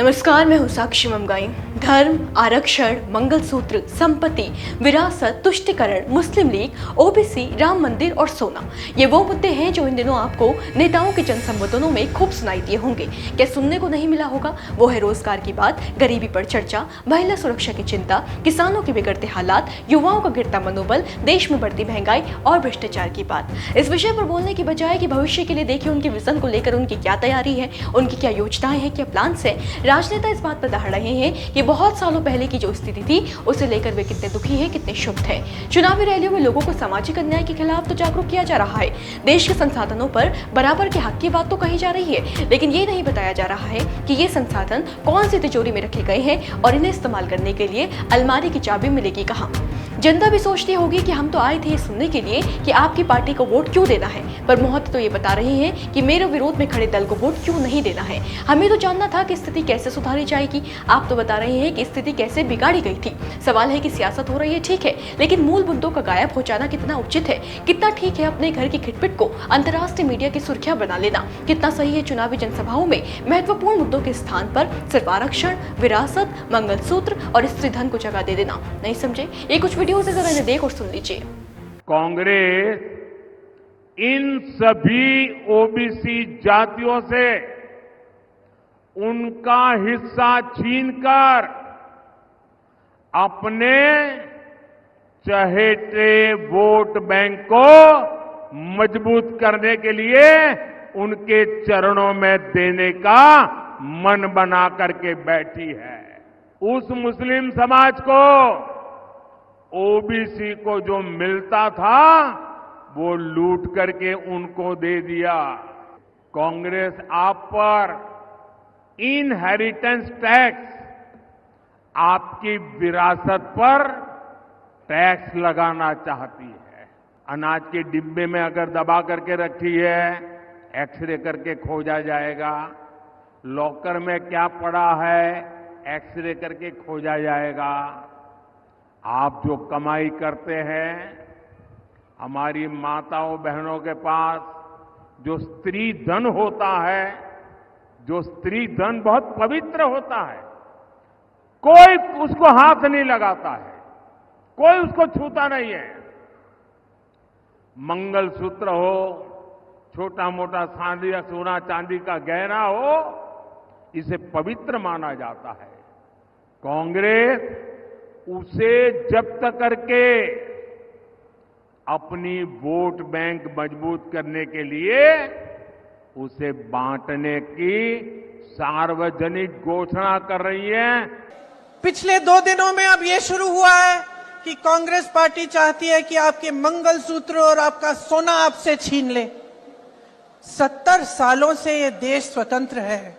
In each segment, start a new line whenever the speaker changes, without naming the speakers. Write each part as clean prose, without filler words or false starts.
नमस्कार, मैं हूं साक्षी ममगाई। धर्म, आरक्षण, मंगलसूत्र, संपत्ति, विरासत, तुष्टिकरण, मुस्लिम लीग, ओबीसी, राम मंदिर और सोना, ये वो मुद्दे हैं जो इन दिनों आपको नेताओं के जन संबोधनों में खूब सुनाई दिए होंगे। क्या सुनने को नहीं मिला होगा? वो है रोजगार की बात, गरीबी पर चर्चा, महिला सुरक्षा की चिंता, किसानों के बिगड़ते हालात, युवाओं का गिरता मनोबल, देश में बढ़ती महंगाई और भ्रष्टाचार की बात। इस विषय पर बोलने की बजाय कि भविष्य के लिए देखिए उनके विजन को लेकर उनकी क्या तैयारी है, उनकी क्या योजनाएं हैं, क्या प्लान्स है। राजनेता इस बात पर दहाड़ रहे हैं कि बहुत सालों पहले की जो स्थिति थी उसे लेकर वे कितने दुखी हैं, कितने क्षुब्ध हैं। चुनावी रैलियों में लोगों को सामाजिक अन्याय के खिलाफ तो जागरूक किया जा रहा है, देश के संसाधनों पर बराबर के हक की बात तो कही जा रही है, लेकिन ये नहीं बताया जा रहा है कि ये संसाधन कौन सी तिजोरी में रखे गए हैं और इन्हें इस्तेमाल करने के लिए अलमारी की चाबी मिलेगी कहाँ। जनता भी सोचती होगी कि हम तो आए थे सुनने के लिए कि आपकी पार्टी को वोट क्यों देना है, पर मोहत तो ये बता रहे हैं कि मेरे विरोध में खड़े दल को वोट क्यों नहीं देना है। हमें तो जानना था कि स्थिति कैसे सुधारी जाएगी, आप तो बता रहे हैं कि स्थिति कैसे बिगाड़ी गई थी। सवाल है कि सियासत हो रही है, ठीक है, लेकिन मूल मुद्दों का गायब हो जाना कितना उचित है, कितना ठीक है अपने घर की खिटपिट को अंतर्राष्ट्रीय मीडिया की सुर्खियां बना लेना, कितना सही है चुनावी जनसभाओं में महत्वपूर्ण मुद्दों के स्थान पर सिर्फ आरक्षण, विरासत, मंगलसूत्र और स्त्री धन को जगह दे देना। नहीं समझे? ये कुछ वीडियो से जरा देख और सुन लीजिए।
कांग्रेस इन सभी ओबीसी जातियों से उनका हिस्सा छीनकर अपने चहेते वोट बैंक को मजबूत करने के लिए उनके चरणों में देने का मन बना करके बैठी है। उस मुस्लिम समाज को, ओबीसी को जो मिलता था वो लूट करके उनको दे दिया। कांग्रेस आप पर इनहेरिटेंस टैक्स, आपकी विरासत पर टैक्स लगाना चाहती है। अनाज के डिब्बे में अगर दबा करके रखी है, एक्सरे करके खोजा जाएगा। लॉकर में क्या पड़ा है, एक्सरे करके खोजा जाएगा। आप जो कमाई करते हैं, हमारी माताओं बहनों के पास जो स्त्री धन होता है, जो स्त्री धन बहुत पवित्र होता है, कोई उसको हाथ नहीं लगाता है, कोई उसको छूता नहीं है। मंगलसूत्र हो, छोटा मोटा चांदी या सोना चांदी का गहना हो, इसे पवित्र माना जाता है। कांग्रेस उसे जब्त करके अपनी वोट बैंक मजबूत करने के लिए उसे बांटने की सार्वजनिक घोषणा कर रही है।
पिछले 2 दिनों में अब यह शुरू हुआ है कि कांग्रेस पार्टी चाहती है कि आपके मंगलसूत्र और आपका सोना आपसे छीन ले। 70 सालों से ये देश स्वतंत्र है,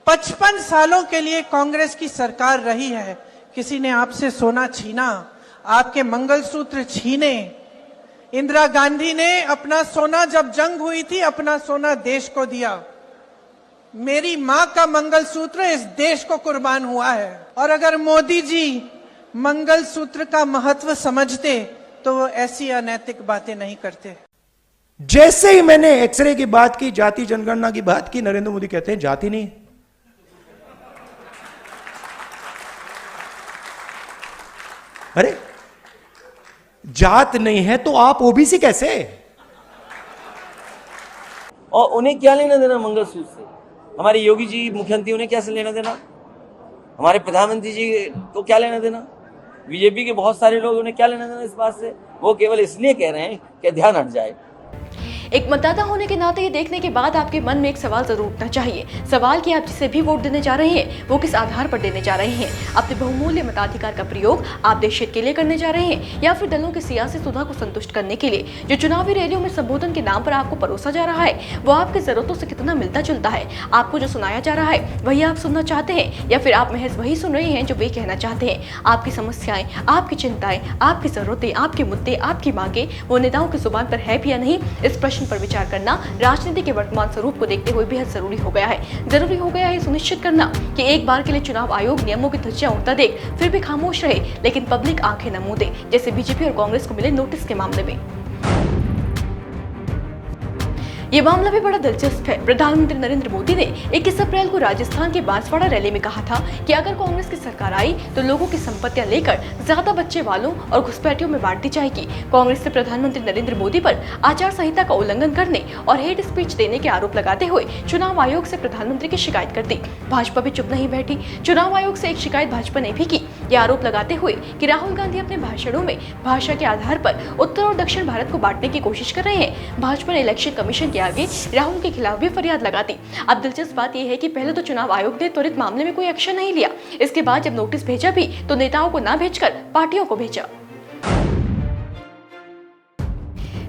55 सालों के लिए कांग्रेस की सरकार रही है। किसी ने आपसे सोना छीना, आपके मंगलसूत्र छीने। इंदिरा गांधी ने अपना सोना, जब जंग हुई थी, अपना सोना देश को दिया। मेरी मां का मंगलसूत्र इस देश को कुर्बान हुआ है। और अगर मोदी जी मंगलसूत्र का महत्व समझते तो वो ऐसी अनैतिक बातें नहीं करते।
जैसे ही मैंने एक्सरे की बात की, जाति जनगणना की बात की, नरेंद्र मोदी कहते हैं जाति नहीं। अरे जात नहीं है तो आप ओबीसी कैसे?
और उन्हें क्या लेना देना मंगलसूत्र से? हमारे योगी जी मुख्यमंत्री, उन्हें क्या से लेना देना? हमारे प्रधानमंत्री जी को क्या लेना देना? बीजेपी के बहुत सारे लोग, उन्हें क्या लेना देना इस बात से? वो केवल इसलिए कह रहे हैं कि ध्यान हट जाए।
एक मतदाता होने के नाते ये देखने के बाद आपके मन में एक सवाल जरूर उठना चाहिए। सवाल कि आप जिसे भी वोट देने जा रहे हैं वो किस आधार पर देने जा रहे हैं। अपने बहुमूल्य मताधिकार का प्रयोग आप देश हित के लिए करने जा रहे हैं या फिर दलों की सियासी सुधा को संतुष्ट करने के लिए। जो चुनावी रैलियों में संबोधन के नाम पर आपको परोसा जा रहा है वो आपकी जरूरतों से कितना मिलता जुलता है? आपको जो सुनाया जा रहा है वही आप सुनना चाहते हैं या फिर आप महज वही सुन रहे हैं जो वे कहना चाहते हैं? आपकी समस्याएं, आपकी चिंताएं, आपकी जरूरतें, आपके मुद्दे, आपकी मांगे वो नेताओं की जुबान पर है भी या नहीं, इस प्रश्न पर विचार करना राजनीति के वर्तमान स्वरूप को देखते हुए बेहद जरूरी हो गया है। जरूरी हो गया है सुनिश्चित करना कि एक बार के लिए चुनाव आयोग नियमों की धज्जियां उड़ता देख फिर भी खामोश रहे, लेकिन पब्लिक आंखें न मूंदे, जैसे बीजेपी और कांग्रेस को मिले नोटिस के मामले में। ये मामला भी बड़ा दिलचस्प है। प्रधानमंत्री नरेंद्र मोदी ने 21 अप्रैल को राजस्थान के बांसवाड़ा रैली में कहा था कि अगर कांग्रेस की सरकार आई तो लोगों की संपत्तियां लेकर ज्यादा बच्चे वालों और घुसपैठियों में बांट दी जाएगी। कांग्रेस ने प्रधानमंत्री नरेंद्र मोदी पर आचार संहिता का उल्लंघन करने और हेट स्पीच देने के आरोप लगाते हुए चुनाव आयोग से प्रधानमंत्री की शिकायत कर दी। भाजपा भी चुप नहीं बैठी। चुनाव आयोग से एक शिकायत भाजपा ने भी की, ये आरोप लगाते हुए कि राहुल गांधी अपने भाषणों में भाषा के आधार पर उत्तर और दक्षिण भारत को बांटने की कोशिश कर रहे हैं। भाजपा ने इलेक्शन कमीशन के आगे राहुल के खिलाफ भी फरियाद लगा दी। अब दिलचस्प बात यह है कि पहले तो चुनाव आयोग ने त्वरित मामले में कोई एक्शन नहीं लिया। इसके बाद जब नोटिस भेजा भी तो नेताओं को ना भेजकर पार्टियों को भेजा।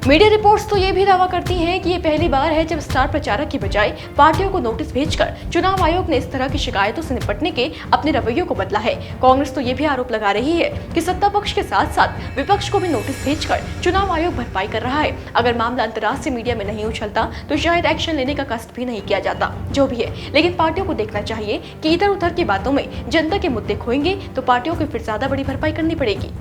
मीडिया रिपोर्ट्स तो ये भी दावा करती हैं कि ये पहली बार है जब स्टार प्रचारक की बजाय पार्टियों को नोटिस भेजकर चुनाव आयोग ने इस तरह की शिकायतों से निपटने के अपने रवैयों को बदला है। कांग्रेस तो ये भी आरोप लगा रही है कि सत्ता पक्ष के साथ साथ विपक्ष को भी नोटिस भेजकर चुनाव आयोग भरपाई कर रहा है। अगर मामला अंतर्राष्ट्रीय मीडिया में नहीं उछलता तो शायद एक्शन लेने का कष्ट भी नहीं किया जाता। जो भी है, लेकिन पार्टियों को देखना चाहिए कि इधर उधर की बातों में जनता के मुद्दे खोएंगे तो पार्टियों को फिर ज्यादा बड़ी भरपाई करनी पड़ेगी।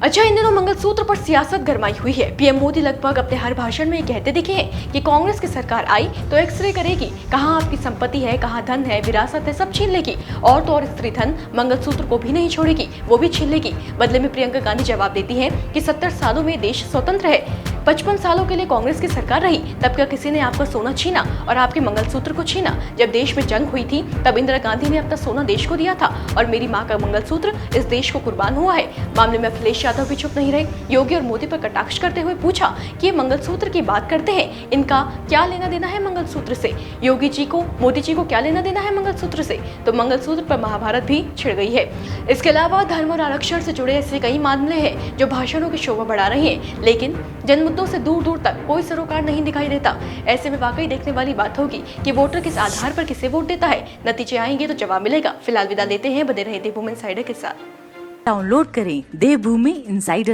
अच्छा, इन दिनों मंगलसूत्र पर सियासत गरमाई हुई है। पीएम मोदी लगभग अपने हर भाषण में ये कहते दिखे हैं कि कांग्रेस की सरकार आई तो एक्सरे करेगी, कहाँ आपकी संपत्ति है, कहाँ धन है, विरासत है, सब छीन लेगी। और तो और स्त्री धन मंगलसूत्र को भी नहीं छोड़ेगी, वो भी छीन लेगी। बदले में प्रियंका गांधी जवाब देती हैं कि 70 सालों में देश स्वतंत्र है, 55 सालों के लिए कांग्रेस की सरकार रही, तब क्या किसी ने आपका सोना छीना और आपके मंगलसूत्र को छीना? जब देश में जंग हुई थी तब इंदिरा गांधी ने अपना सोना देश को दिया था और मेरी माँ का मंगलसूत्र इस देश को कुर्बान हुआ है। मामले में अखिलेश यादव भी चुप नहीं रहे। योगी और मोदी पर कटाक्ष करते हुए पूछा कि ये मंगलसूत्र की बात करते हैं, इनका क्या लेना देना है मंगलसूत्र से? योगी जी को, मोदी जी को क्या लेना देना है मंगलसूत्र से? तो मंगलसूत्र पर महाभारत भी छिड़ गई है। इसके अलावा धर्म और आरक्षण से जुड़े ऐसे कई मामले हैं जो भाषणों की शोभा बढ़ा रहे हैं, लेकिन जन मुद्दों से दूर दूर तक कोई सरोकार नहीं दिखाई देता। ऐसे में वाकई देखने वाली बात होगी कि वोटर किस आधार पर किसे वोट देता है। नतीजे आएंगे तो जवाब मिलेगा। फिलहाल विदा लेते हैं, बने रहे देवभूमि इनसाइडर के साथ।
डाउनलोड करें देवभूमि इनसाइडर।